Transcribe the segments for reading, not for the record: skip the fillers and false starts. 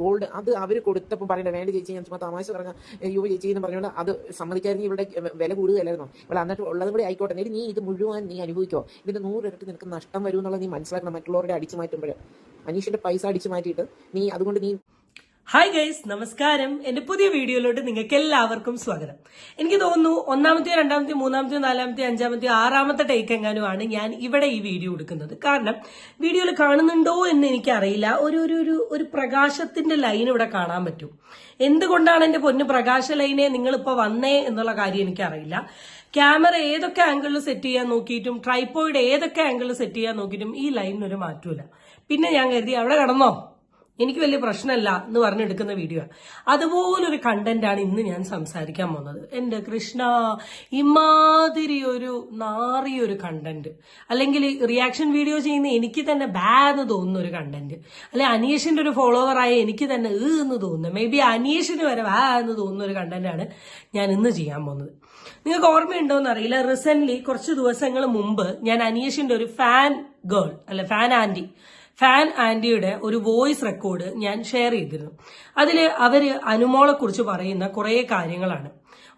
Gold അത് അവർ കൊടുത്തപ്പോൾ പറയണ്ട വേണ്ട ചേച്ചി ഞാൻ ചുമ്മാ തമാശ പറഞ്ഞ യുവ ചേച്ചി എന്ന് പറഞ്ഞുകൊണ്ട് അത് സമ്മതിക്കാമെങ്കിൽ ഇവിടെ വില കൂടുതലായിരുന്നോ ഇവിടെ എന്നിട്ട് ഉള്ളത് കൂടി ആയിക്കോട്ടെ നേടി നീ ഇത് മുഴുവൻ നീ അനുഭവിക്കോ ഇതിന്റെ 100 ഇരട്ടി നിനക്ക് നഷ്ടം വരും എന്നുള്ളത് നീ മനസ്സിലാക്കണം മറ്റുള്ളവരുടെ അടിച്ചു മാറ്റുമ്പോൾ അനീഷിന്റെ പൈസ അടിച്ചു മാറ്റിയിട്ട് നീ അതുകൊണ്ട് നീ ഹായ് ഗൈസ്, നമസ്കാരം. എന്റെ പുതിയ വീഡിയോയിലോട്ട് നിങ്ങൾക്ക് എല്ലാവർക്കും സ്വാഗതം. എനിക്ക് തോന്നുന്നു ഒന്നാമത്തെ, രണ്ടാമത്തെ, മൂന്നാമത്തെ, നാലാമത്തെ, അഞ്ചാമത്തെ, ആറാമത്തെ ടേക്ക് എങ്ങാനുമാണ് ഞാൻ ഇവിടെ ഈ വീഡിയോ എടുക്കുന്നത്. കാരണം വീഡിയോയിൽ കാണുന്നുണ്ടോ എന്ന് എനിക്കറിയില്ല, ഒരു പ്രകാശത്തിന്റെ ലൈൻ ഇവിടെ കാണാൻ പറ്റും. എന്തുകൊണ്ടാണ് എന്റെ പൊന്നു പ്രകാശ ലൈനെ നിങ്ങളിപ്പോ വന്നേ എന്നുള്ള കാര്യം എനിക്കറിയില്ല. ക്യാമറ ഏതൊക്കെ ആംഗിളിൽ സെറ്റ് ചെയ്യാൻ നോക്കിയിട്ടും ട്രൈപോയിഡ് ഏതൊക്കെ ആംഗിളിൽ സെറ്റ് ചെയ്യാൻ നോക്കിയിട്ടും ഈ ലൈനിനൊരു മാറ്റമില്ല. പിന്നെ ഞാൻ കരുതി അവിടെ കടന്നോ, എനിക്ക് വലിയ പ്രശ്നമല്ല എന്ന് പറഞ്ഞെടുക്കുന്ന വീഡിയോ. അതുപോലൊരു കണ്ടന്റാണ് ഇന്ന് ഞാൻ സംസാരിക്കാൻ പോകുന്നത്. എന്റെ കൃഷ്ണ, ഇമാതിരി ഒരു നാറിയൊരു കണ്ടന്റ്, അല്ലെങ്കിൽ റിയാക്ഷൻ വീഡിയോ ചെയ്യുന്ന എനിക്ക് തന്നെ ബാന്ന് തോന്നുന്ന ഒരു കണ്ടന്റ്, അല്ലെ അനീഷിന്റെ ഒരു ഫോളോവറായ എനിക്ക് തന്നെ എന്ന് തോന്നുന്നു, മേ ബി അനീഷിന് വരെ എന്ന് തോന്നുന്ന ഒരു കണ്ടന്റാണ് ഞാൻ ഇന്ന് ചെയ്യാൻ പോകുന്നത്. നിങ്ങൾക്ക് ഓർമ്മയുണ്ടോ എന്നറിയില്ല, റീസെന്റ് കുറച്ച് ദിവസങ്ങൾ മുമ്പ് ഞാൻ അനീഷിന്റെ ഒരു ഫാൻ ഗേൾ അല്ലെ ഫാൻ ആന്റിയുടെ ഒരു വോയിസ് റെക്കോർഡ് ഞാൻ ഷെയർ ചെയ്തിരുന്നു. അതില് അവര് അനുമോളെ കുറിച്ച് പറയുന്ന കുറെ കാര്യങ്ങളാണ്.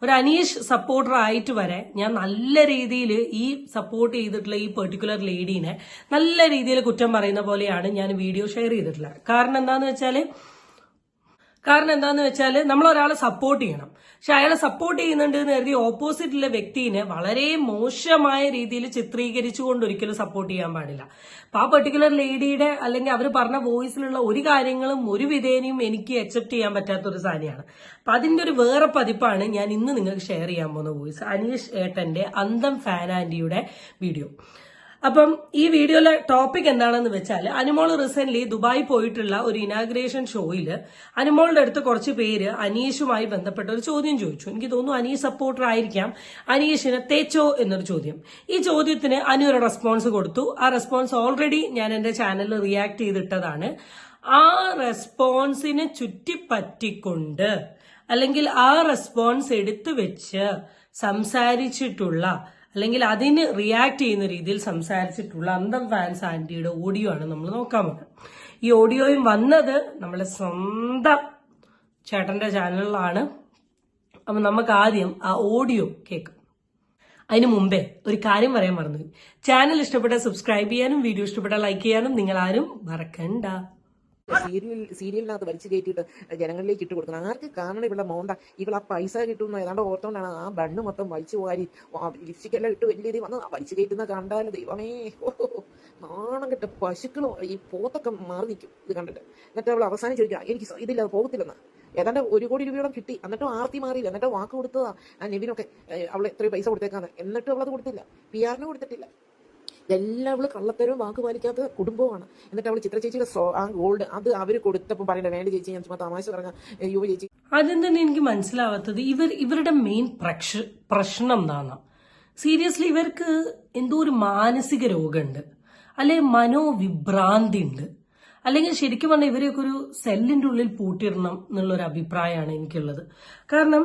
ഒരു അനീഷ് സപ്പോർട്ടർ ആയിട്ട് വരെ ഞാൻ നല്ല രീതിയിൽ ഈ സപ്പോർട്ട് ചെയ്തിട്ടുള്ള ഈ പെർട്ടിക്കുലർ ലേഡീനെ നല്ല രീതിയിൽ കുറ്റം പറയുന്ന പോലെയാണ് ഞാൻ വീഡിയോ ഷെയർ ചെയ്തിട്ടുള്ളത്. കാരണം എന്താന്ന് വെച്ചാല് നമ്മൾ ഒരാളെ സപ്പോർട്ട് ചെയ്യണം. പക്ഷെ അയാളെ സപ്പോർട്ട് ചെയ്യുന്നുണ്ട് എന്ന് കരുതി ഓപ്പോസിറ്റിലെ വ്യക്തിനെ വളരെ മോശമായ രീതിയിൽ ചിത്രീകരിച്ചുകൊണ്ട് ഒരിക്കലും സപ്പോർട്ട് ചെയ്യാൻ പാടില്ല. അപ്പൊ ആ പെർട്ടിക്കുലർ ലേഡിയുടെ അല്ലെങ്കിൽ അവർ പറഞ്ഞ വോയിസിലുള്ള ഒരു കാര്യങ്ങളും ഒരു വിധേനയും എനിക്ക് അക്സെപ്റ്റ് ചെയ്യാൻ പറ്റാത്ത ഒരു സാധനമാണ്. അപ്പൊ അതിന്റെ ഒരു വേറെ പതിപ്പാണ് ഞാൻ ഇന്ന് നിങ്ങൾക്ക് ഷെയർ ചെയ്യാൻ പോകുന്ന വോയിസ്, അനീഷ് ഏട്ടന്റെ അന്തം ഫാൻ ആന്റിയുടെ വീഡിയോ. അപ്പം ഈ വീഡിയോയിലെ ടോപ്പിക് എന്താണെന്ന് വെച്ചാൽ, അനുമോൾ റീസെന്റ് ദുബായ് പോയിട്ടുള്ള ഒരു ഇനാഗ്രേഷൻ ഷോയില് അനുമോളുടെ അടുത്ത് കുറച്ച് പേര് അനീഷുമായി ബന്ധപ്പെട്ട ഒരു ചോദ്യം ചോദിച്ചു. എനിക്ക് തോന്നുന്നു അനീഷ് സപ്പോർട്ടർ ആയിരിക്കാം. അനീഷിനെ തേച്ചോ എന്നൊരു ചോദ്യം. ഈ ചോദ്യത്തിന് അനു ഒരു റെസ്പോൺസ് കൊടുത്തു. ആ റെസ്പോൺസ് ഓൾറെഡി ഞാൻ എന്റെ ചാനലിൽ റിയാക്ട് ചെയ്തിട്ടതാണ്. ആ റെസ്പോൺസിനെ ചുറ്റിപ്പറ്റിക്കൊണ്ട് അല്ലെങ്കിൽ ആ റെസ്പോൺസ് എടുത്തു വെച്ച് സംസാരിച്ചിട്ടുള്ള അല്ലെങ്കിൽ അതിന് റിയാക്ട് ചെയ്യുന്ന രീതിയിൽ സംസാരിച്ചിട്ടുള്ള അന്തം ഫാൻസ് ആന്റിയുടെ ഓഡിയോ ആണ് നമ്മൾ നോക്കാൻ പോകുന്നത്. ഈ ഓഡിയോയും വന്നത് നമ്മളെ സ്വന്തം ചേട്ടന്റെ ചാനലിലാണ്. അപ്പൊ നമുക്ക് ആദ്യം ആ ഓഡിയോ കേൾക്കാം. അതിനു മുമ്പേ ഒരു കാര്യം പറയാൻ മറന്നു. ചാനൽ ഇഷ്ടപ്പെട്ട സബ്സ്ക്രൈബ് ചെയ്യാനും വീഡിയോ ഇഷ്ടപ്പെട്ട ലൈക്ക് ചെയ്യാനും നിങ്ങൾ ആരും മറക്കണ്ട. സീരിയലിനകത്ത് വലിച്ചു കയറ്റിയിട്ട് ജനങ്ങളിലേക്ക് ഇട്ട് കൊടുക്കണം. ആർക്ക് കാണണം ഇവിടെ മോണ്ട, ഇവൾ ആ പൈസ കിട്ടുമെന്ന് ഏതാണ്ട് ഓർത്തോണ്ടാണ് ആ ബണ്ണ് മൊത്തം വലിച്ചു പോകാരി ലിപ്സ്റ്റിക്കെല്ലാം ഇട്ട് വലിയ രീതി വന്ന് വലിച്ചു കയറ്റുന്ന കണ്ടാൽ ദൈവമേ നാണം കെട്ട പശുക്കളും ഈ പോത്തൊക്കെ മാറി നിൽക്കും ഇത് കണ്ടിട്ട്. എന്നിട്ട് അവൾ അവസാനം ചോദിക്കുക എനിക്ക് ഇതില്ല പോകത്തില്ലെന്ന്. ഏതാണ്ട് 1 കോടി രൂപയോളം കിട്ടി, എന്നിട്ടും ആർത്തി മാറിയില്ല. എന്നിട്ട് വാക്ക് കൊടുത്തതാ ആ നെവിനൊക്കെ അവൾ എത്രയോ പൈസ കൊടുത്തേക്കാന്ന്, എന്നിട്ടും അവളത് കൊടുത്തില്ല, PR-ന് കൊടുത്തിട്ടില്ല. ഇതെല്ലാം അവള് കള്ളത്തരവും വാക്ക് പാലിക്കാത്ത കുടുംബമാണ്. എന്നിട്ട് അവള് ചിത്ര ചേച്ചിയുടെ ആ ഗോൾഡ് അത് അവര് കൊടുത്തപ്പോൾ പറയണ്ട വേണ്ട ചേച്ചി ഞാൻ ചുമ്മാ തമാശ പറഞ്ഞ യുവ ചേച്ചി. ആദ്യം തന്നെ എനിക്ക് മനസ്സിലാവാത്തത് ഇവരുടെ മെയിൻ പ്രശ്നം എന്താണ്. സീരിയസ്ലി ഇവർക്ക് എന്തോ ഒരു മാനസിക രോഗമുണ്ട്, അല്ലെ മനോവിഭ്രാന്തി ഉണ്ട്, അല്ലെങ്കിൽ ശരിക്കും പറഞ്ഞാൽ ഇവരെയൊക്കെ ഒരു സെല്ലിന്റെ ഉള്ളിൽ പൂട്ടിയിടണം എന്നുള്ളൊരു അഭിപ്രായമാണ് എനിക്കുള്ളത്. കാരണം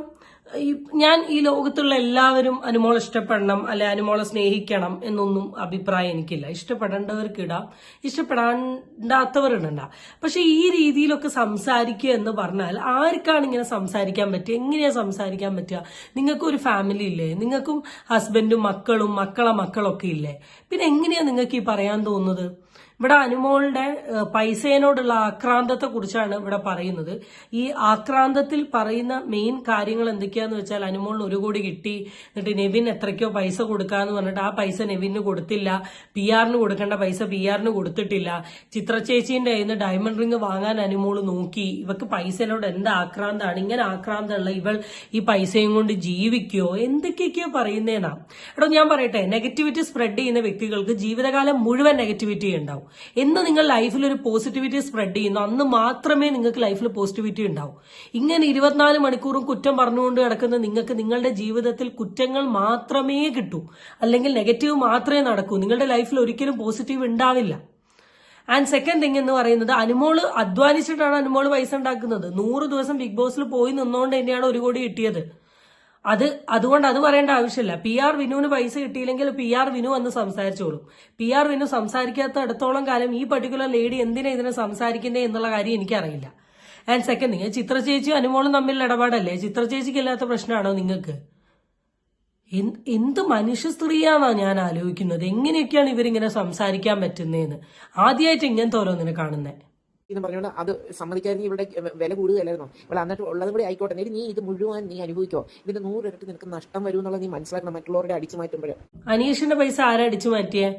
ഞാൻ ഈ ലോകത്തുള്ള എല്ലാവരും അനുമോളെ ഇഷ്ടപ്പെടണം അല്ലെ അനുമോളെ സ്നേഹിക്കണം എന്നൊന്നും അഭിപ്രായം എനിക്കില്ല. ഇഷ്ടപ്പെടേണ്ടവർക്കിടാം, ഇഷ്ടപ്പെടാണ്ടാത്തവരിടണ്ട. പക്ഷെ ഈ രീതിയിലൊക്കെ സംസാരിക്കുക എന്ന് പറഞ്ഞാൽ ആർക്കാണ് ഇങ്ങനെ സംസാരിക്കാൻ പറ്റുക? എങ്ങനെയാ സംസാരിക്കാൻ പറ്റുക? നിങ്ങൾക്കും ഒരു ഫാമിലി ഇല്ലേ? നിങ്ങൾക്കും ഹസ്ബൻഡും മക്കളും മക്കളൊക്കെ ഇല്ലേ? പിന്നെ എങ്ങനെയാ നിങ്ങൾക്ക് ഈ പറയാൻ തോന്നുന്നത്? ഇവിടെ അനുമോളുടെ പൈസയോടുള്ള ആക്രാന്തത്തെ കുറിച്ചാണ് ഇവിടെ പറയുന്നത്. ഈ ആക്രാന്തത്തിൽ പറയുന്ന മെയിൻ കാര്യങ്ങൾ എന്തൊക്കെയാന്ന് വെച്ചാൽ, അനുമോളിന് 1 കോടി കിട്ടി, എന്നിട്ട് നെവിൻ എത്രയ്ക്കോ പൈസ കൊടുക്കാന്ന് പറഞ്ഞിട്ട് ആ പൈസ നെവിന് കൊടുത്തില്ല, PR-ന് കൊടുക്കേണ്ട പൈസ PR-ന് കൊടുത്തിട്ടില്ല, ചിത്ര ചേച്ചീന്റെ കയ്യിൽ നിന്ന് ഡയമണ്ട് റിംഗ് വാങ്ങാൻ അനുമോള് നോക്കി. ഇവക്ക് പൈസയോട് എന്ത് ആക്രാന്താണ്? ഇങ്ങനെ ആക്രാന്തമുള്ള ഇവൾ ഈ പൈസയും കൊണ്ട് ജീവിക്കോ? എന്തൊക്കെയൊക്കെയോ പറയുന്നേനാ. എടോ ഞാൻ പറയട്ടെ, നെഗറ്റിവിറ്റി സ്പ്രെഡ് ചെയ്യുന്ന വ്യക്തികൾക്ക് ജീവിതകാലം മുഴുവൻ നെഗറ്റിവിറ്റി ഉണ്ടാവും. എന്ന് നിങ്ങൾ ലൈഫിൽ ഒരു പോസിറ്റിവിറ്റി സ്പ്രെഡ് ചെയ്യുന്നു, അന്ന് മാത്രമേ നിങ്ങൾക്ക് ലൈഫിൽ പോസിറ്റിവിറ്റി ഉണ്ടാവും. ഇങ്ങനെ 24 മണിക്കൂറും കുറ്റം പറഞ്ഞുകൊണ്ട് കിടക്കുന്ന നിങ്ങൾക്ക് നിങ്ങളുടെ ജീവിതത്തിൽ കുറ്റങ്ങൾ മാത്രമേ കിട്ടൂ, അല്ലെങ്കിൽ നെഗറ്റീവ് മാത്രമേ നടക്കൂ. നിങ്ങളുടെ ലൈഫിൽ ഒരിക്കലും പോസിറ്റീവ് ഉണ്ടാവില്ല. ആൻഡ് സെക്കൻഡ് തിങ് എന്ന് പറയുന്നത്, അനുമോള് അധ്വാനിച്ചിട്ടാണ് അനുമോള് പൈസ ഉണ്ടാക്കുന്നത്. 100 ദിവസം ബിഗ് ബോസിൽ പോയി നിന്നുകൊണ്ട് തന്നെയാണ് 1 കോടി കിട്ടിയത്. അതുകൊണ്ട് അത് പറയേണ്ട ആവശ്യമില്ല. PR വിനുവിന് പൈസ കിട്ടിയില്ലെങ്കിൽ PR വിനു വന്ന് സംസാരിച്ചോളും. PR വിനു സംസാരിക്കാത്ത അടുത്തോളം കാലം ഈ പർട്ടിക്കുലർ ലേഡി എന്തിനാ ഇതിനെ സംസാരിക്കുന്നേ എന്നുള്ള കാര്യം എനിക്കറിയില്ല. ആൻഡ് സെക്കൻഡ് നിങ്ങൾ ചിത്ര ചേച്ചി അനുമോളും തമ്മിലുള്ള ഇടപാടല്ലേ? ചിത്ര ചേച്ചിക്ക് ഇല്ലാത്ത പ്രശ്നമാണോ നിങ്ങൾക്ക്? എന്ത് മനുഷ്യ സ്ത്രീയാണോ ഞാൻ ആലോചിക്കുന്നത്. എങ്ങനെയൊക്കെയാണ് ഇവരിങ്ങനെ സംസാരിക്കാൻ പറ്റുന്നതെന്ന്. ആദ്യമായിട്ട് ഇങ്ങനത്തെ ഓരോന്നിനെ കാണുന്നത്. എന്ന് പറഞ്ഞുകൊണ്ട് അത് സമ്മതിക്കാതെ ഇവിടെ വില കൂടുതലായിരുന്നോ? ഇവിടെ എന്നിട്ട് ഉള്ളതും കൂടി ആയിക്കോട്ടെ, എന്നിട്ട് നീ ഇത് മുഴുവൻ നീ അനുഭവിക്കോ? ഇതിന്റെ 100 ഇരട്ടി നിനക്ക് നഷ്ടം വരും എന്നുള്ളത് നീ മനസ്സിലാക്കണം. മറ്റുള്ളവരുടെ അടിച്ചു മാറ്റുമ്പോഴേ അനീഷിന്റെ പൈസ ആരാ അടിച്ചു മാറ്റിയേ?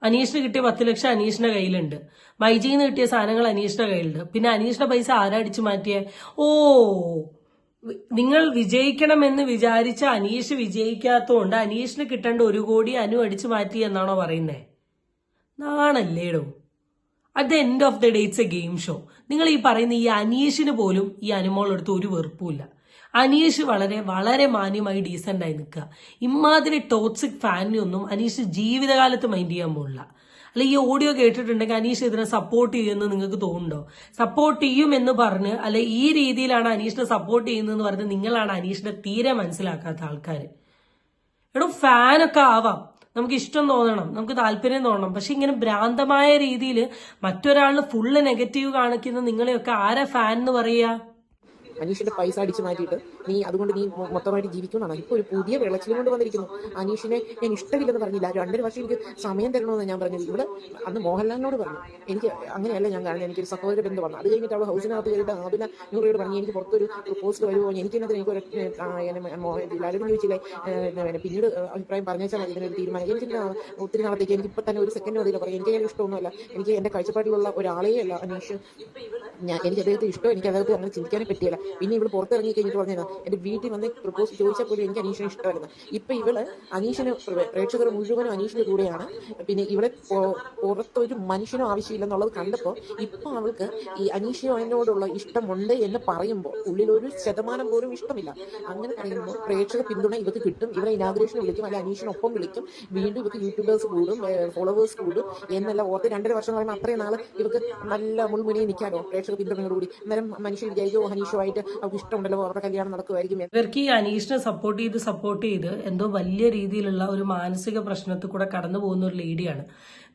അനീഷിന് കിട്ടിയ 10 ലക്ഷം അനീഷിന്റെ കയ്യിലുണ്ട്. മൈജിന്ന് കിട്ടിയ സാധനങ്ങൾ അനീഷിന്റെ കയ്യിലുണ്ട്. പിന്നെ അനീഷിന്റെ പൈസ ആരാ അടിച്ചു മാറ്റിയേ? ഓ, നിങ്ങൾ വിജയിക്കണമെന്ന് വിചാരിച്ച അനീഷ് വിജയിക്കാത്തതുകൊണ്ട് അനീഷിന് കിട്ടേണ്ട 1 കോടി അനു അടിച്ചു മാറ്റി എന്നാണോ പറയുന്നേ? നാണല്ലേടോ. At the end of the day it's a game show. നിങ്ങൾ ഈ പറയുന്ന ഈ അനീഷിന് പോലും ഈ അനുമോളെടുത്ത് ഒരു വെറുപ്പുമില്ല. അനീഷ് വളരെ വളരെ മാന്യമായി ഡീസന്റ് ആയി നിൽക്കുക. ഇമാതിരി ടോക്സിക് ഫാനിനൊന്നും അനീഷ് ജീവിതകാലത്ത് മൈൻഡ് ചെയ്യാൻ പോകില്ല. അല്ല, ഈ ഓഡിയോ കേട്ടിട്ടുണ്ടെങ്കിൽ അനീഷ് ഇതിനെ സപ്പോർട്ട് ചെയ്യുമെന്ന് നിങ്ങൾക്ക് തോന്നുന്നുണ്ടോ? സപ്പോർട്ട് ചെയ്യും എന്ന് പറഞ്ഞ് അല്ലെ ഈ രീതിയിലാണ് അനീഷിനെ സപ്പോർട്ട് ചെയ്യുന്നതെന്ന് പറഞ്ഞ് നിങ്ങളാണ് അനീഷിനെ തീരെ മനസ്സിലാക്കാത്ത ആൾക്കാർ. എടോ, ഫാനൊക്കെ ആവാം, നമുക്ക് ഇഷ്ടം തോന്നണം, നമുക്ക് താല്പര്യം തോന്നണം. പക്ഷെ ഇങ്ങനെ ഭ്രാന്തമായ രീതിയിൽ മറ്റൊരാളിന് ഫുള്ള് നെഗറ്റീവ് കാണിക്കുന്ന നിങ്ങളെയൊക്കെ ആരാ ഫാൻ എന്ന് പറയാ? അനീഷിന്റെ പൈസ അടിച്ചു മാറ്റിയിട്ട് നീ അതുകൊണ്ട് നീ മൊത്തമായിട്ട് ജീവിക്കുമെന്നാണ് ഇപ്പോൾ ഒരു പുതിയ വിളച്ചിലും കൊണ്ട് വന്നിരിക്കുന്നു. അനീഷിനെ ഞാൻ ഇഷ്ടമില്ലെന്ന് പറഞ്ഞില്ല, 2 വർഷം എനിക്ക് സമയം തരണമെന്ന് ഞാൻ പറഞ്ഞത്. ഇവിടെ അന്ന് മോഹൻലാലിനോട് പറഞ്ഞു എനിക്ക് അങ്ങനെയല്ല ഞാൻ കാരണം എനിക്കൊരു സഹോദര ബന്ധം വന്നു. അത് കഴിഞ്ഞിട്ട് അവൾ ഹൗസിനകത്ത് കയറിയിട്ട് ആബില നൂറിയോട് പറഞ്ഞു എനിക്ക് പുറത്തൊരു പോസ്റ്റ് വരുമോ, എനിക്കെന്നതിന് എനിക്കൊരു ലാലിനും ചോദിച്ചില്ലേ, പിന്നീട് അഭിപ്രായം പറഞ്ഞാൽ മതി ഇതിനൊരു തീരുമാനം. എനിക്ക് ഒത്തിരി നാളത്തേക്ക് എനിക്ക് ഇപ്പം തന്നെ ഒരു സെക്കൻഡ് മതിയില്ല പറയാം. എനിക്ക് ഇഷ്ടമൊന്നുമല്ല, എനിക്ക് എൻ്റെ കാഴ്ചപ്പാടിലുള്ള ഒരാളേ അല്ല അനീഷ്. എനിക്ക് അദ്ദേഹത്തെ ഇഷ്ടം, എനിക്ക് അദ്ദേഹത്തെ അങ്ങനെ ചിന്തിക്കാനേ പറ്റിയില്ല. പിന്നെ ഇവള് പുറത്തിറങ്ങി കഴിഞ്ഞിട്ട് പറഞ്ഞാൽ എന്റെ വീട്ടിൽ വന്ന് പ്രപ്പോസ് ചോദിച്ചാൽ പോലും എനിക്ക് അനീഷിനെ ഇഷ്ടമായിരുന്നു. ഇപ്പൊ ഇവള് അനീഷിന് പ്രേക്ഷകർ മുഴുവനും അനീഷിന്റെ കൂടെയാണ്. പിന്നെ ഇവിടെ പുറത്തൊരു മനുഷ്യനും ആവശ്യമില്ലെന്നുള്ളത് കണ്ടപ്പോൾ ഇപ്പൊ അവൾക്ക് ഈ അനീഷിനോടുള്ള ഇഷ്ടമുണ്ട് എന്ന് പറയുമ്പോൾ ഉള്ളിൽ 1% പോലും ഇഷ്ടമില്ല. അങ്ങനെ പറയുമ്പോൾ പ്രേക്ഷക പിന്തുണ ഇവർക്ക് കിട്ടും. ഇവിടെ ഇനാഗ്രേഷൻ വിളിക്കും, അല്ലെ അനീഷിനൊപ്പം വിളിക്കും. വീണ്ടും ഇവർക്ക് യൂട്യൂബേഴ്സ് കൂടും, ഫോളോവേഴ്സ് കൂടും എന്നല്ല ഓർത്ത് 2.5 വർഷം പറയുമ്പോൾ അത്രയും നാള് ഇവർക്ക് നല്ല മുൾമുനയിൽ നിൽക്കാനോ പ്രേക്ഷക പിന്തുണയോടുകൂടി. അന്നേരം മനുഷ്യർ വിചാരിക്കോ അനീഷുമായിട്ട് അവർക്ക് ഇഷ്ടമുണ്ടല്ലോ, അവരുടെ കല്യാണം നടക്കുമായിരിക്കും. ഇവർക്ക് ഈ അനീഷിനെ സപ്പോർട്ട് ചെയ്ത് എന്തോ വലിയ രീതിയിലുള്ള ഒരു മാനസിക പ്രശ്നത്തിൽ കൂടെ കടന്നു പോകുന്ന ഒരു ലേഡിയാണ്.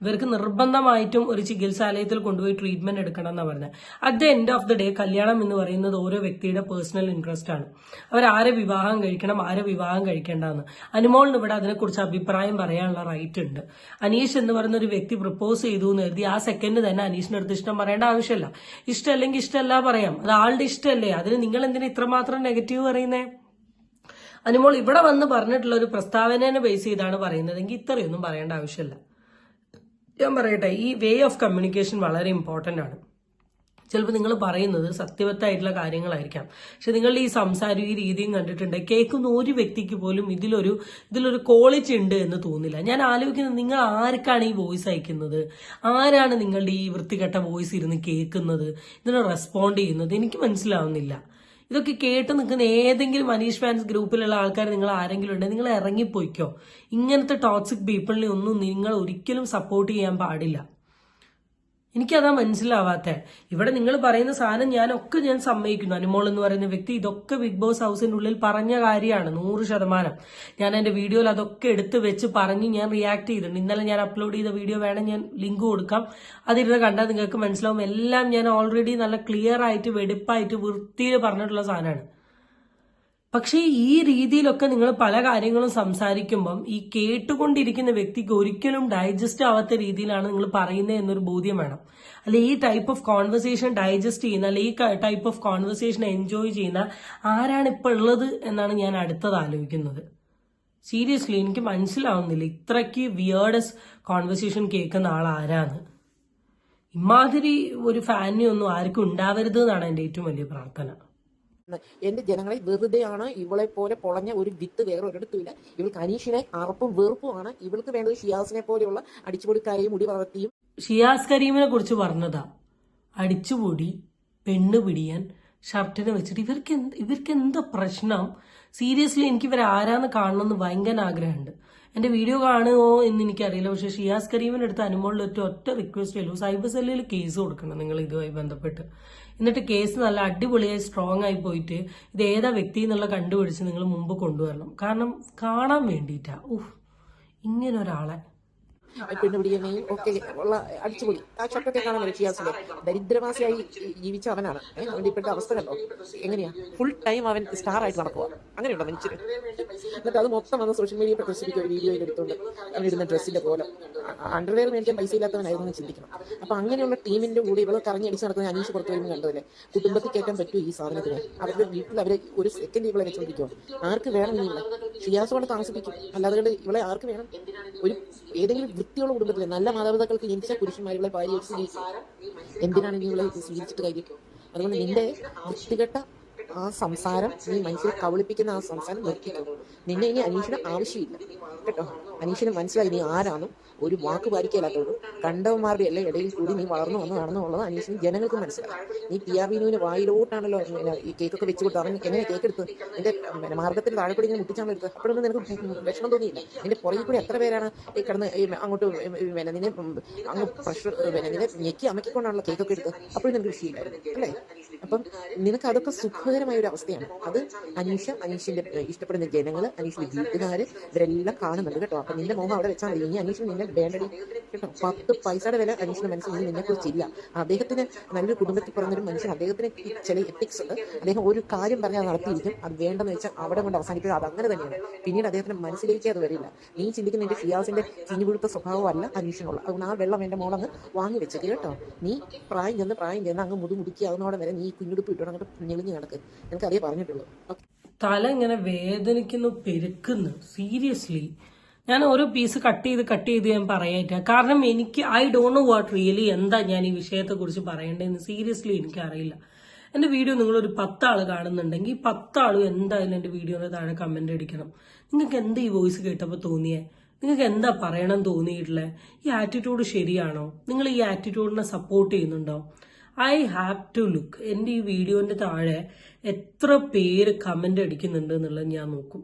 ഇവർക്ക് നിർബന്ധമായിട്ടും ഒരു ചികിത്സാലയത്തിൽ കൊണ്ടുപോയി ട്രീറ്റ്മെന്റ് എടുക്കണം എന്നാണ് പറഞ്ഞത്. At the end of the day കല്യാണം എന്ന് പറയുന്നത് ഓരോ വ്യക്തിയുടെ പേഴ്സണൽ ഇൻട്രസ്റ്റ് ആണ്. അവരാരെ വിവാഹം കഴിക്കണം, ആരെ വിവാഹം കഴിക്കേണ്ടെന്ന്. അനുമോളിന് ഇവിടെ അതിനെക്കുറിച്ച് അഭിപ്രായം പറയാനുള്ള റൈറ്റ് ഉണ്ട്. അനീഷ് എന്ന് പറയുന്ന ഒരു വ്യക്തി പ്രപ്പോസ് ചെയ്തു എന്ന് കരുതി ആ സെക്കൻഡ് തന്നെ അനീഷിനടുത്ത് ഇഷ്ടം പറയേണ്ട ആവശ്യമില്ല. ഇഷ്ടമല്ലെങ്കിൽ ഇഷ്ടമല്ല പറയാം, അത് ആളുടെ ഇഷ്ടമല്ലേ. അതിന് നിങ്ങൾ എന്തിനാ ഇത്രമാത്രം നെഗറ്റീവ് പറയുന്നേ? അനുമോൾ ഇവിടെ വന്ന് പറഞ്ഞിട്ടുള്ള ഒരു പ്രസ്താവനയെ ബേസ് ചെയ്താണ് പറയുന്നതെങ്കിൽ ഇത്രയൊന്നും പറയേണ്ട ആവശ്യമില്ല. ഞാൻ പറയട്ടെ, ഈ വേ ഓഫ് കമ്മ്യൂണിക്കേഷൻ വളരെ ഇമ്പോർട്ടന്റ് ആണ്. ചിലപ്പോൾ നിങ്ങൾ പറയുന്നത് സത്യവത്തായിട്ടുള്ള കാര്യങ്ങളായിരിക്കാം, പക്ഷെ നിങ്ങളുടെ ഈ സംസാരം ഈ രീതിയും കണ്ടിട്ടുണ്ട് കേൾക്കുന്ന ഒരു വ്യക്തിക്ക് പോലും ഇതിലൊരു ക്വാളിറ്റി ഉണ്ട് എന്ന് തോന്നില്ല. ഞാൻ ആലോചിക്കുന്നത് നിങ്ങൾ ആർക്കാണ് ഈ വോയിസ് അയക്കുന്നത്? ആരാണ് നിങ്ങളുടെ ഈ വൃത്തികെട്ട വോയിസ് ഇരുന്ന് കേൾക്കുന്നത്, ഇതിനെ റെസ്പോണ്ട് ചെയ്യുന്നത്? എനിക്ക് മനസ്സിലാവുന്നില്ല. ഇതൊക്കെ കേട്ട് നിൽക്കുന്ന ഏതെങ്കിലും അനീഷ് ഫാൻസ് ഗ്രൂപ്പിലുള്ള ആൾക്കാർ നിങ്ങൾ ആരെങ്കിലും ഉണ്ടെങ്കിൽ നിങ്ങൾ ഇറങ്ങിപ്പോയിക്കോ. ഇങ്ങനത്തെ ടോക്സിക് പീപ്പിളിനെ ഒന്നും നിങ്ങൾ ഒരിക്കലും സപ്പോർട്ട് ചെയ്യാൻ പാടില്ല. എനിക്കതാ മനസ്സിലാവാത്ത. ഇവിടെ നിങ്ങൾ പറയുന്ന സാധനം ഞാൻ സമ്മതിക്കുന്നു. അനുമോൾ എന്ന് പറയുന്ന വ്യക്തി ഇതൊക്കെ ബിഗ് ബോസ് ഹൗസിന്റെ ഉള്ളിൽ പറഞ്ഞ കാര്യമാണ് 100%. ഞാൻ എന്റെ വീഡിയോയിൽ അതൊക്കെ എടുത്ത് വെച്ച് പറഞ്ഞ് ഞാൻ റിയാക്ട് ചെയ്തിട്ടുണ്ട്. ഇന്നലെ ഞാൻ അപ്ലോഡ് ചെയ്ത വീഡിയോ വേണം ഞാൻ ലിങ്ക് കൊടുക്കാം, അതിരുന്ന് കണ്ടാൽ നിങ്ങൾക്ക് മനസ്സിലാവും. എല്ലാം ഞാൻ ഓൾറെഡി നല്ല ക്ലിയർ ആയിട്ട് വെടിപ്പായിട്ട് വൃത്തിയിൽ പറഞ്ഞിട്ടുള്ള സാധനമാണ്. പക്ഷേ ഈ രീതിയിലൊക്കെ നിങ്ങൾ പല കാര്യങ്ങളും സംസാരിക്കുമ്പം ഈ കേട്ടുകൊണ്ടിരിക്കുന്ന വ്യക്തിക്ക് ഒരിക്കലും ഡൈജസ്റ്റ് ആവാത്ത രീതിയിലാണ് നിങ്ങൾ പറയുന്നത് എന്നൊരു ബോധ്യം വേണം. അല്ലെ ഈ ടൈപ്പ് ഓഫ് കോൺവെർസേഷൻ ഡൈജസ്റ്റ് ചെയ്യുന്ന, അല്ലെ ഈ ടൈപ്പ് ഓഫ് കോൺവെർസേഷൻ എൻജോയ് ചെയ്യുന്ന ആരാണ് ഇപ്പൊ ഉള്ളത് എന്നാണ് ഞാൻ അടുത്തത് ആലോചിക്കുന്നത്. സീരിയസ്ലി എനിക്ക് മനസ്സിലാവുന്നില്ല ഇത്രയ്ക്ക് വിയേർഡസ്റ്റ് കോൺവെർസേഷൻ കേൾക്കുന്ന ആൾ ആരാണ്. ഇമാതിരി ഒരു ഫാനിനെ ഒന്നും ആർക്കും ഉണ്ടാവരുത് എന്നാണ് എൻ്റെ ഏറ്റവും വലിയ പ്രാർത്ഥന. എന്റെ ജനങ്ങളെ വെറുതെയാണ് ഇവളെ പോലെ പൊളഞ്ഞ ഒരു വിത്ത് വേറെ ഒരിടത്തുമില്ല. ഇവൾക്ക് അനീഷിനെ അറപ്പും വെറുപ്പുമാണ്. ഇവൾക്ക് വേണ്ടത് ഷിയാസിനെ പോലെയുള്ള അടിച്ചുപൊടിക്കാരെയും മുടി വളർത്തിയും. ഷിയാസ് കരീമിനെ കുറിച്ച് പറഞ്ഞതാ, അടിച്ചുപൊടി, പെണ്ണ് പിടിയാൻ, ഷർട്ടിനെ വെച്ചിട്ട്. ഇവർക്ക് എന്താ പ്രശ്നം? സീരിയസ്ലി എനിക്ക് ഇവർ ആരാന്ന് കാണണമെന്ന് ഭയങ്കര ആഗ്രഹമുണ്ട്. എന്റെ വീഡിയോ കാണുമോ എന്ന് എനിക്കറിയില്ല. പക്ഷെ ഷിയാസ് കരീമിന്റെ അടുത്ത് അനുമോളിൽ ഒറ്റ റിക്വസ്റ്റ് ഉള്ളൂ, സൈബർ സെല്ലിൽ കേസ് കൊടുക്കണം നിങ്ങൾ ഇതുമായി ബന്ധപ്പെട്ട്. എന്നിട്ട് കേസ് നല്ല അടിപൊളിയായി സ്ട്രോങ് ആയി പോയിട്ട് ഇത് ഏതാ വ്യക്തി എന്നുള്ള കണ്ടുപിടിച്ച് നിങ്ങൾ മുമ്പ് കൊണ്ടുവരണം. കാരണം കാണാൻ വേണ്ടിയിട്ടാ. ഇങ്ങനെ ഒരാളെ പെണ്ണുപിടിയെന്നെയും ഒക്കെ ഉള്ള അടിച്ചുപൊളി ആ ഷർട്ടൊക്കെ കാണാൻ പറ്റും ഷിയാസിലെ. ദരിദ്രവാസിയായി ജീവിച്ച അവനാണ്. അവൻ്റെ ഇപ്പോഴത്തെ അവസ്ഥ കണ്ടോ എങ്ങനെയാ? ഫുൾ ടൈം അവൻ സ്റ്റാർ ആയിട്ട് നടക്കുക. അങ്ങനെയുണ്ടോ മനുഷ്യര്? എന്നിട്ട് അത് മൊത്തം വന്ന് സോഷ്യൽ മീഡിയ പ്രദർശിപ്പിക്കുക, വീഡിയോയിൽ എടുത്തുകൊണ്ട് അവനിടുന്ന ഡ്രസ്സിന്റെ പോലെ. അണ്ടർവെയർ മേടിക്കാൻ പൈസ ഇല്ലാത്തവനായിരുന്നു എന്ന് ചിന്തിക്കണം. അപ്പൊ അങ്ങനെയുള്ള ടീമിന്റെ കൂടെ ഇവളെ കറങ്ങി അടിച്ച് നടക്കുന്ന അനീഷ് പുറത്തു വരുമ്പോൾ കണ്ടതല്ലേ? കുടുംബത്തിൽ കയറ്റാൻ പറ്റുമോ ഈ സാധനത്തിന്? അവരുടെ വീട്ടിൽ അവരെ ഒരു സെക്കൻഡ് ഇവളെ വെച്ചോണ്ടിരിക്കുമോ? ആർക്ക് വേണം ഇനി ഇവളെ? ഷിയാസ് കൊണ്ട് താമസിപ്പിക്കും, അല്ലാതെ കൊണ്ട് ഇവളെ ആർക്ക് വേണം? ഒരു ഏതെങ്കിലും വൃത്തിയുള്ള കുടുംബത്തിലെ നല്ല മാതാപിതാക്കൾക്ക് ജനിച്ച പുരുഷന്മാർ ഇവളെ ഭാര്യ വെച്ച് ജീവിച്ചു. എന്തിനാണ് ഇനി ഇവളെ സ്വീകരിച്ചിട്ട് കാര്യം? അതുകൊണ്ട് നിന്റെ വൃത്തികെട്ട ആ സംസാരം, നീ മനുഷ്യരെ കബളിപ്പിക്കുന്ന ആ സംസാരം നിർത്തിക്കും. നിന്നെ ഇനി അനീഷിന് ആവശ്യമില്ല കേട്ടോ. അനീഷിന് മനസ്സിലായി നീ ആരാന്നും ഒരു വാക്ക് പാലിക്കാത്തതുകൊണ്ട് കണ്ടവന്മാരുടെ എല്ലാം ഇടയിൽ കൂടി നീ വളർന്നു വന്നതാണെന്നുള്ളത് അനീഷിന് ജനങ്ങൾക്ക് മനസ്സിലായി. നീ PR വിനുവിന് വായിലോട്ടാണല്ലോ ഈ കേക്കൊക്കെ വെച്ച് കൊടുത്ത്. അവൻ എങ്ങനെ കേക്ക് എടുത്ത് നിന്റെ മാർഗത്തിൽ താഴെക്കൂടി ഇങ്ങനെ മുട്ടിച്ചാൽ എടുത്ത്. അപ്പോഴൊന്നും നിനക്ക് വിഷമം തോന്നിയില്ല? നിന്റെ പുറകിൽ കൂടി എത്ര പേരാണ് ഈ കിടന്ന് അങ്ങോട്ട് നിന്നെ അങ്ങ് പ്രഷർ നിന്നെ ഞെക്കി അമക്കിക്കൊണ്ടാണല്ലോ കേക്കൊക്കെ എടുത്ത്. അപ്പോഴും നിനക്ക് വിഷയമില്ലായിരുന്നു അല്ലേ? അപ്പം നിനക്ക് അതൊക്കെ സുഖകരമായ ഒരു അവസ്ഥയാണ്. അത് അനീഷിന്റെ ഇഷ്ടപ്പെടുന്ന ജനങ്ങൾ, അനീഷിന്റെ വീട്ടുകാർ ഇവരെല്ലാം കാണുന്നുണ്ട് കേട്ടോ. അപ്പൊ നിന്റെ മോഹം അവിടെ വെച്ചാൽ മതി. ഇനി അനീഷിന് നിന്നെ വേണ്ടടി കേട്ടോ. 10 പൈസയുടെ വില അനീഷിന്റെ മനസ്സിൽ ഇനി നിന്നെ കുറിച്ചില്ല. അദ്ദേഹത്തിന് നല്ലൊരു കുടുംബത്തിൽ പറഞ്ഞൊരു മനുഷ്യൻ, അദ്ദേഹത്തിന് ചില എത്തിക്സ് ഉണ്ട്. അദ്ദേഹം ഒരു കാര്യം പറഞ്ഞാൽ നടത്തിയിരിക്കും. അത് വേണ്ടെന്ന് വെച്ചാൽ അവിടെ കൊണ്ട് അവസാനിപ്പിക്കുക. അത് അങ്ങനെ തന്നെയാണ്. പിന്നീട് അദ്ദേഹത്തിന്റെ മനസ്സിലേക്ക് അത് വരില്ല. നീ ചിന്തിക്കുന്ന നിന്റെ ഷിയാസിന്റെ ചിഞ്ഞുപിടുത്ത സ്വഭാവമല്ല അനീഷിനുള്ള. അതുകൊണ്ട് ആ വെള്ളം എന്റെ മോളങ്ങ് വാങ്ങി വെച്ചത് കേട്ടോ. നീ പ്രായം ചെന്ന് അങ്ങ് മുതുമുടിക്കാവുന്നോടെ വരെ നീ കുഞ്ഞുടുപ്പ് ഇട്ടോടെ അങ്ങോട്ട് ഞെളിഞ്ഞ് നടക്ക്. എനിക്ക് അതേ പറഞ്ഞിട്ടുള്ളൂ. തല ഇങ്ങനെ വേദനിക്കുന്നു, പെരുക്കുന്നു. സീരിയസ്ലി ഞാൻ ഓരോ പീസ് കട്ട് ചെയ്ത് ഞാൻ പറയാറ്റ. കാരണം എനിക്ക് I don't know what really എന്താ ഞാൻ ഈ വിഷയത്തെ കുറിച്ച് പറയേണ്ടതെന്ന് സീരിയസ്ലി എനിക്കറിയില്ല. എന്റെ വീഡിയോ നിങ്ങളൊരു 10 ആള് കാണുന്നുണ്ടെങ്കിൽ 10 ആളും എന്തായാലും എന്റെ വീഡിയോയുടെ താഴെ കമന്റ് അടിക്കണം. നിങ്ങൾക്ക് എന്താ ഈ വോയിസ് കേട്ടപ്പോൾ തോന്നിയേ? നിങ്ങൾക്ക് എന്താ പറയണം തോന്നിയിട്ടുള്ളത്? ഈ ആറ്റിറ്റ്യൂഡ് ശരിയാണോ? നിങ്ങൾ ഈ ആറ്റിറ്റ്യൂഡിനെ സപ്പോർട്ട് ചെയ്യുന്നുണ്ടോ? ഐ ഹാവ് ടു ലുക്ക് എന്റെ ഈ വീഡിയോന്റെ താഴെ എത്ര പേര് കമന്റ് അടിക്കുന്നുണ്ട് എന്നുള്ളത് ഞാൻ നോക്കും.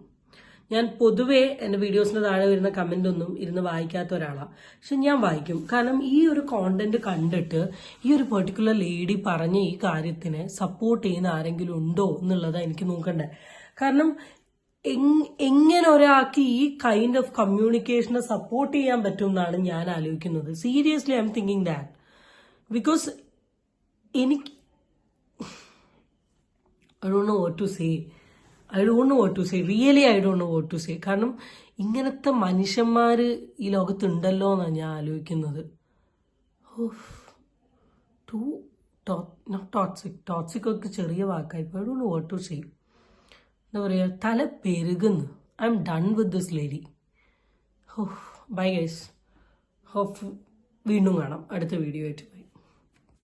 ഞാൻ പൊതുവെ എന്റെ വീഡിയോസിന്റെ താഴെ വരുന്ന കമന്റ് ഒന്നും ഇരുന്ന് വായിക്കാത്ത ഒരാളാണ്. പക്ഷെ ഞാൻ വായിക്കും. കാരണം ഈ ഒരു കോണ്ടന്റ് കണ്ടിട്ട് ഈ ഒരു പെർട്ടിക്കുലർ ലേഡി പറഞ്ഞ ഈ കാര്യത്തിനെ സപ്പോർട്ട് ചെയ്യുന്ന ആരെങ്കിലും ഉണ്ടോ എന്നുള്ളതാണ് എനിക്ക് നോക്കണ്ടേ. കാരണം എങ്ങനെ ഒരാൾക്ക് ഈ കൈൻഡ് ഓഫ് കമ്മ്യൂണിക്കേഷനെ സപ്പോർട്ട് ചെയ്യാൻ പറ്റും എന്നാണ് ഞാൻ ആലോചിക്കുന്നത്. Seriously I M thinking that. Because എനിക്ക് I don't know what to say. Really I don't know what to say. കാരണം ഇങ്ങനത്തെ മനുഷ്യന്മാര് ഈ ലോകത്തുണ്ടല്ലോ എന്നാണ് ഞാൻ ആലോചിക്കുന്നത്. ടോക്സിക് ഒക്കെ ചെറിയ വാക്കായി. I don't know what to say. എന്താ പറയാ, തല പെരുകുന്നു. I'm done with this lady. Bye guys. വീണ്ടും കാണാം അടുത്ത വീഡിയോ ആയിട്ട്.